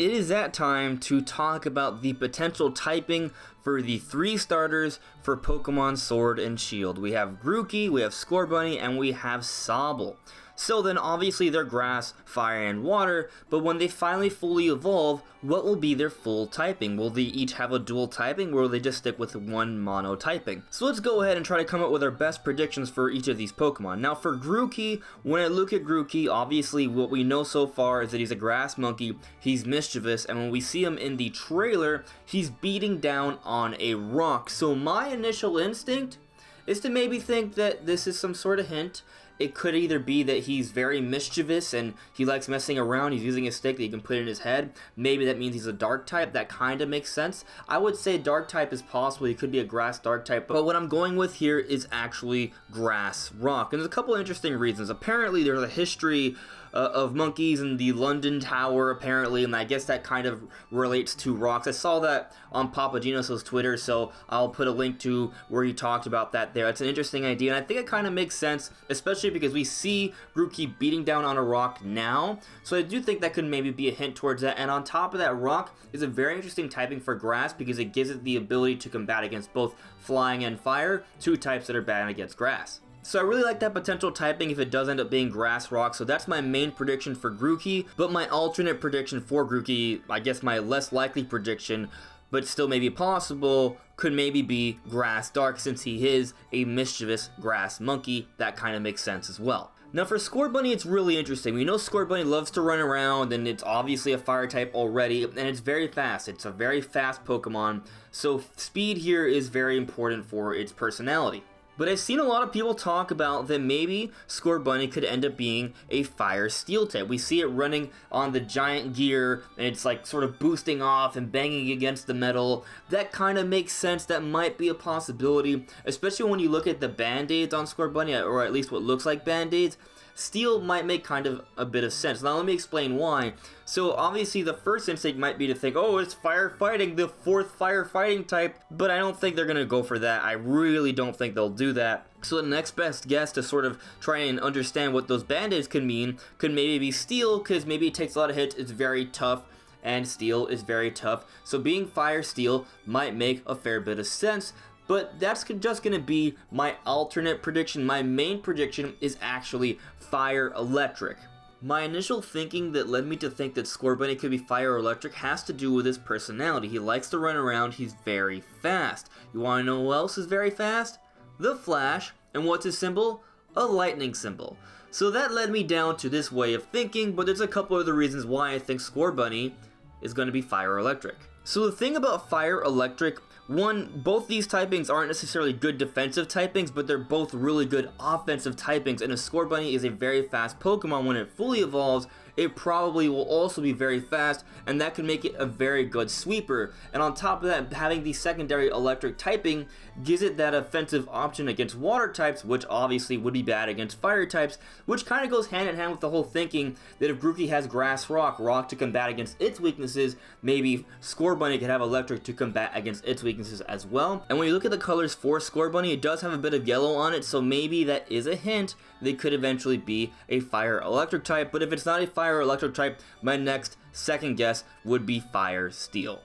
it is that time to talk about the potential typing for the 3 starters for Pokemon Sword and Shield. We have Grookey, we have Scorbunny, and we have Sobble. So then obviously they're grass, fire, and water, but when they finally fully evolve, what will be their full typing? Will they each have a dual typing, or will they just stick with one mono typing? So let's go ahead and try to come up with our best predictions for each of these Pokemon. Now for Grookey, when I look at Grookey, obviously what we know so far is that he's a grass monkey, he's mischievous, and when we see him in the trailer, he's beating down on a rock. So my initial instinct is to maybe think that this is some sort of hint. It could either be that he's very mischievous and he likes messing around, he's using a stick that he can put in his head. Maybe that means he's a dark type, that kind of makes sense. I would say dark type is possible, he could be a grass dark type, but what I'm going with here is actually grass rock. And there's a couple of interesting reasons. Apparently there's a history of monkeys in the London Tower, apparently, and I guess that kind of relates to rocks. I saw that on Papagenos' Twitter, so I'll put a link to where he talked about that there. It's an interesting idea, and I think it kind of makes sense, especially because we see Grookey beating down on a rock now, so I do think that could maybe be a hint towards that. And on top of that, rock is a very interesting typing for grass because it gives it the ability to combat against both flying and fire, 2 types that are bad against grass. So I really like that potential typing if it does end up being grass rock, so that's my main prediction for Grookey, but my alternate prediction for Grookey, I guess my less likely prediction, but still maybe possible, could maybe be grass dark since he is a mischievous grass monkey. That kind of makes sense as well. Now for Scorbunny, it's really interesting. We know Scorbunny loves to run around, and it's obviously a fire type already, and it's very fast. It's a very fast Pokemon, so speed here is very important for its personality. But I've seen a lot of people talk about that maybe Scorbunny could end up being a fire steel type. We see it running on the giant gear, and it's like sort of boosting off and banging against the metal. That kind of makes sense. That might be a possibility, especially when you look at the band-aids on Scorbunny, or at least what looks like band-aids. Steel might make kind of a bit of sense. Now let me explain why. So obviously the first instinct might be to think, oh, it's firefighting, the 4th firefighting type, but I don't think they're going to go for that. I really don't think they'll do that. So the next best guess to sort of try and understand what those band-aids could mean could maybe be steel, because maybe it takes a lot of hits, it's very tough, and steel is very tough. So being fire steel might make a fair bit of sense. But that's just going to be my alternate prediction. My main prediction is actually fire electric. My initial thinking that led me to think that Scorbunny could be fire electric has to do with his personality. He likes to run around, he's very fast. You want to know who else is very fast? The Flash. And what's his symbol? A lightning symbol. So that led me down to this way of thinking, but there's a couple other reasons why I think Scorbunny is going to be fire electric. So the thing about fire electric, one, both these typings aren't necessarily good defensive typings, but they're both really good offensive typings, and a Scorbunny is a very fast Pokemon. When it fully evolves, it probably will also be very fast, and that can make it a very good sweeper. And on top of that, having the secondary electric typing gives it that offensive option against water types, which obviously would be bad against fire types, which kind of goes hand in hand with the whole thinking that if Grookey has grass rock to combat against its weaknesses, maybe Scorbunny could have electric to combat against its weaknesses as well. And when you look at the colors for Scorbunny, it does have a bit of yellow on it, so maybe that is a hint they could eventually be a fire electric type. But if it's not a fire electric type, my next second guess would be fire steel.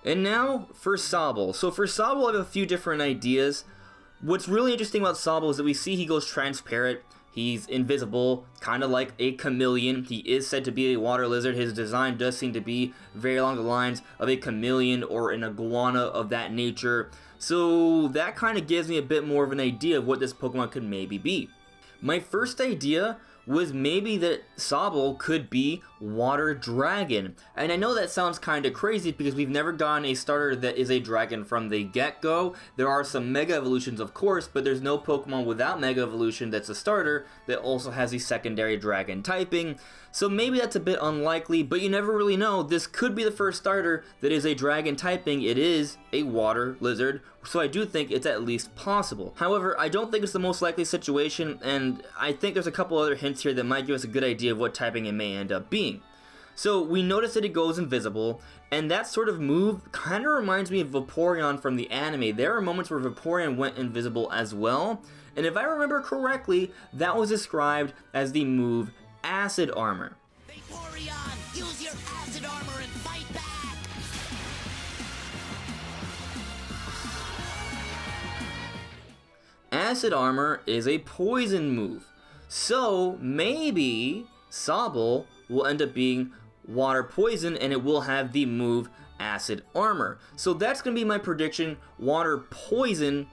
And now for Sobble. So for Sobble, I have a few different ideas. What's really interesting about Sobble is that we see he goes transparent. He's invisible, kind of like a chameleon. He is said to be a water lizard. His design does seem to be very along the lines of a chameleon or an iguana of that nature. So that kind of gives me a bit more of an idea of what this Pokemon could maybe be. My first idea was maybe that Sobble could be Water Dragon. And I know that sounds kind of crazy because we've never gotten a starter that is a dragon from the get-go. There are some Mega Evolutions, of course, but there's no Pokemon without Mega Evolution that's a starter that also has a secondary dragon typing. So maybe that's a bit unlikely, but you never really know. This could be the first starter that is a dragon typing. It is a water lizard, so I do think it's at least possible. However, I don't think it's the most likely situation, and I think there's a couple other hints here that might give us a good idea of what typing it may end up being. So we notice that it goes invisible, and that sort of move kind of reminds me of Vaporeon from the anime. There are moments where Vaporeon went invisible as well, and if I remember correctly, that was described as the move Acid Armor. Vaporeon, use your acid armor and fight Acid Armor is a poison move. So maybe Sobble will end up being water poison and it will have the move Acid Armor. So that's going to be my prediction, water poison,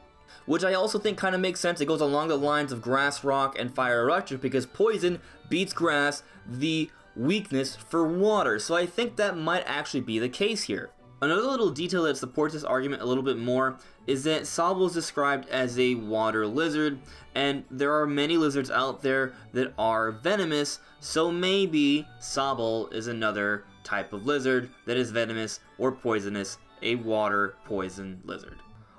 which I also think kind of makes sense. It goes along the lines of grass, rock, and fire electric because poison beats grass, the weakness for water. So I think that might actually be the case here. Another little detail that supports this argument a little bit more is that Sobble is described as a water lizard, and there are many lizards out there that are venomous, so maybe Sobble is another type of lizard that is venomous or poisonous, a water poison lizard.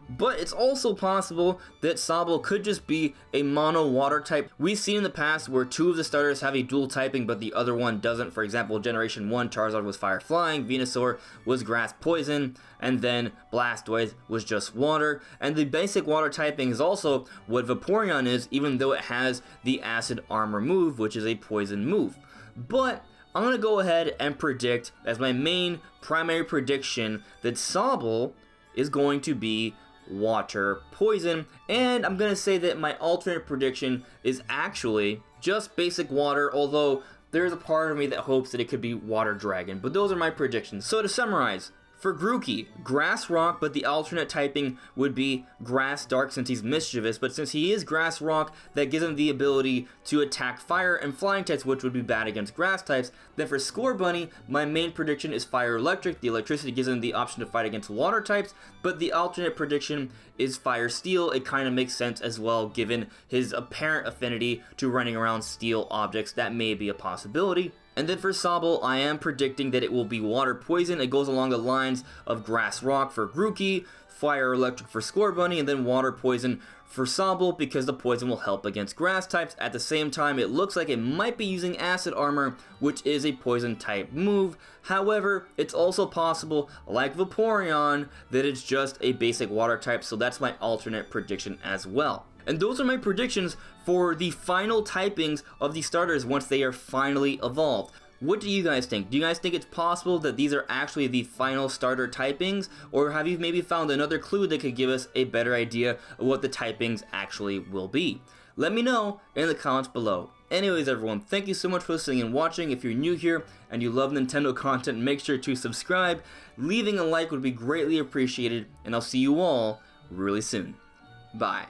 But it's also possible that Sobble could just be a mono water type. We've seen in the past where two of the starters have a dual typing but the other one doesn't. For example, Generation 1 Charizard was fire flying, Venusaur was grass poison, and then Blastoise was just water. And the basic water typing is also what Vaporeon is, even though it has the Acid Armor move, which is a poison move. But I'm going to go ahead and predict as my main primary prediction that Sobble is going to be water poison, and I'm gonna say that my alternate prediction is actually just basic water, although there's a part of me that hopes that it could be water dragon. But those are my predictions. So to summarize, for Grookey, grass rock, but the alternate typing would be grass dark since he's mischievous, but since he is grass rock, that gives him the ability to attack fire and flying types, which would be bad against grass types. Then for Scorbunny, my main prediction is fire electric. The electricity gives him the option to fight against water types, but the alternate prediction is fire steel. It kind of makes sense as well given his apparent affinity to running around steel objects. That may be a possibility. And then for Sobble, I am predicting that it will be water poison. It goes along the lines of grass rock for Grookey, fire electric for Scorbunny, and then water poison for Sobble because the poison will help against grass types. At the same time, it looks like it might be using Acid Armor, which is a poison type move. However, it's also possible, like Vaporeon, that it's just a basic water type, so that's my alternate prediction as well. And those are my predictions for the final typings of the starters once they are finally evolved. What do you guys think? Do you guys think it's possible that these are actually the final starter typings? Or have you maybe found another clue that could give us a better idea of what the typings actually will be? Let me know in the comments below. Anyways everyone, thank you so much for listening and watching. If you're new here and you love Nintendo content, make sure to subscribe. Leaving a like would be greatly appreciated, and I'll see you all really soon. Bye.